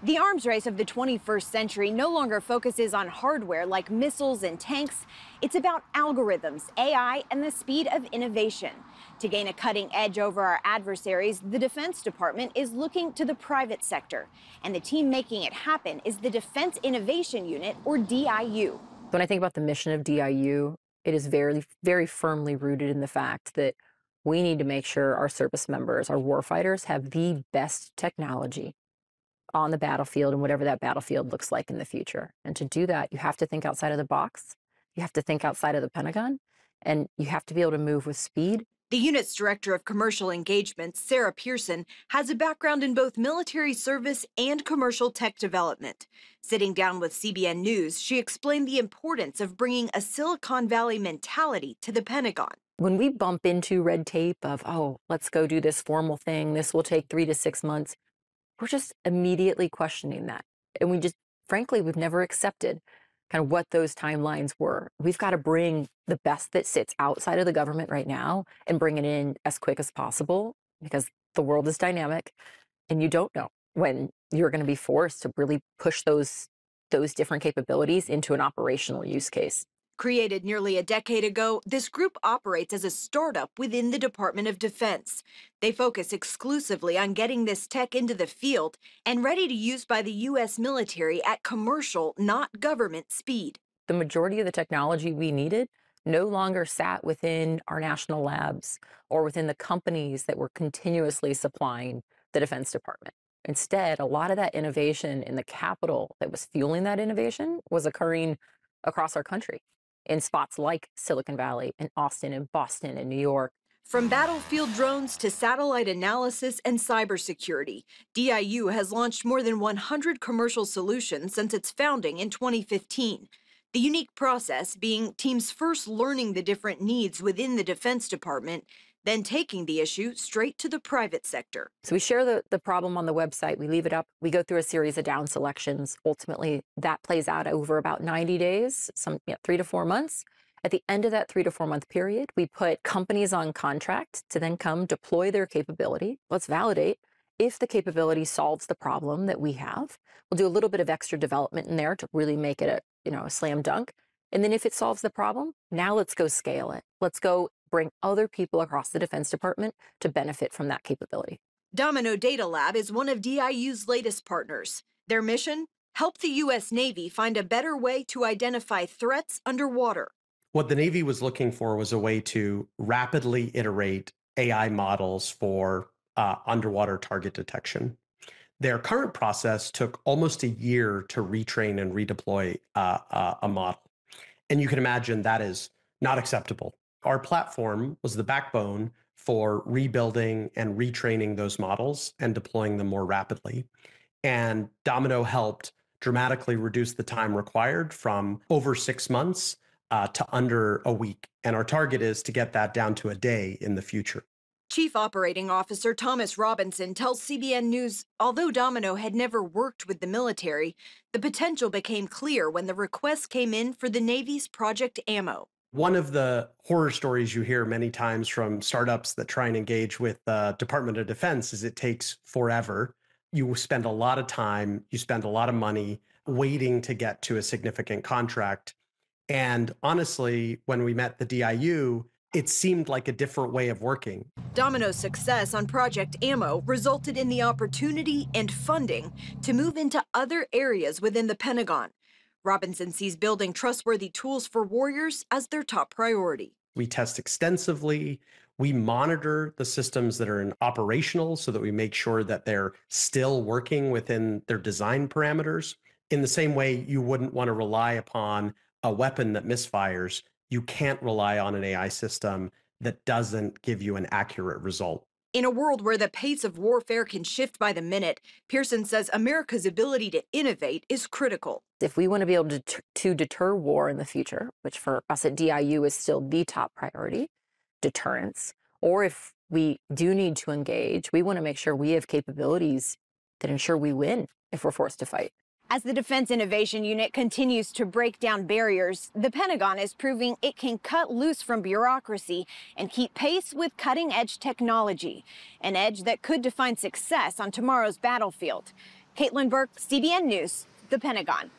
The arms race of the 21st century no longer focuses on hardware like missiles and tanks. It's about algorithms, AI, and the speed of innovation. To gain a cutting edge over our adversaries, the Defense Department is looking to the private sector. And the team making it happen is the Defense Innovation Unit, or DIU. When I think about the mission of DIU, it is very, very firmly rooted in the fact that we need to make sure our service members, our warfighters, have the best technology on the battlefield and whatever that battlefield looks like in the future. And to do that, you have to think outside of the box. You have to think outside of the Pentagon, and you have to be able to move with speed. The unit's director of commercial engagement, Sarah Pearson, has a background in both military service and commercial tech development. Sitting down with CBN News, she explained the importance of bringing a Silicon Valley mentality to the Pentagon. When we bump into red tape of, oh, let's go do this formal thing, this will take 3 to 6 months, we're just immediately questioning that. And frankly, we've never accepted kind of what those timelines were. We've got to bring the best that sits outside of the government right now and bring it in as quick as possible, because the world is dynamic and you don't know when you're going to be forced to really push those different capabilities into an operational use case. Created nearly a decade ago, this group operates as a startup within the Department of Defense. They focus exclusively on getting this tech into the field and ready to use by the U.S. military at commercial, not government speed. The majority of the technology we needed no longer sat within our national labs or within the companies that were continuously supplying the Defense Department. Instead, a lot of that innovation in the capital that was fueling that innovation was occurring across our country, in spots like Silicon Valley and Austin and Boston and New York. From battlefield drones to satellite analysis and cybersecurity, DIU has launched more than 100 commercial solutions since its founding in 2015. The unique process being teams first learning the different needs within the Defense Department, then taking the issue straight to the private sector. So we share the problem on the website, we leave it up, we go through a series of down selections. Ultimately, that plays out over about 90 days, 3 to 4 months. At the end of that 3 to 4 month period, we put companies on contract to then come deploy their capability. Let's validate if the capability solves the problem that we have. We'll do a little bit of extra development in there to really make it a slam dunk. And then if it solves the problem, now let's go scale it. Let's go bring other people across the Defense Department to benefit from that capability. Domino Data Lab is one of DIU's latest partners. Their mission? Help the U.S. Navy find a better way to identify threats underwater. What the Navy was looking for was a way to rapidly iterate AI models for underwater target detection. Their current process took almost a year to retrain and redeploy a model. And you can imagine that is not acceptable. Our platform was the backbone for rebuilding and retraining those models and deploying them more rapidly. And Domino helped dramatically reduce the time required from over 6 months to under a week. And our target is to get that down to a day in the future. Chief Operating Officer Thomas Robinson tells CBN News, although Domino had never worked with the military, the potential became clear when the request came in for the Navy's Project Ammo. One of the horror stories you hear many times from startups that try and engage with the Department of Defense is it takes forever. You spend a lot of time, you spend a lot of money waiting to get to a significant contract. And honestly, when we met the DIU, it seemed like a different way of working. Domino's success on Project Ammo resulted in the opportunity and funding to move into other areas within the Pentagon. Robinson sees building trustworthy tools for warriors as their top priority. We test extensively. We monitor the systems that are operational so that we make sure that they're still working within their design parameters. In the same way, you wouldn't want to rely upon a weapon that misfires. You can't rely on an AI system that doesn't give you an accurate result. In a world where the pace of warfare can shift by the minute, Pearson says America's ability to innovate is critical. If we want to be able to deter war in the future, which for us at DIU is still the top priority, deterrence, or if we do need to engage, we want to make sure we have capabilities that ensure we win if we're forced to fight. As the Defense Innovation Unit continues to break down barriers, the Pentagon is proving it can cut loose from bureaucracy and keep pace with cutting-edge technology, an edge that could define success on tomorrow's battlefield. Caitlin Burke, CBN News, the Pentagon.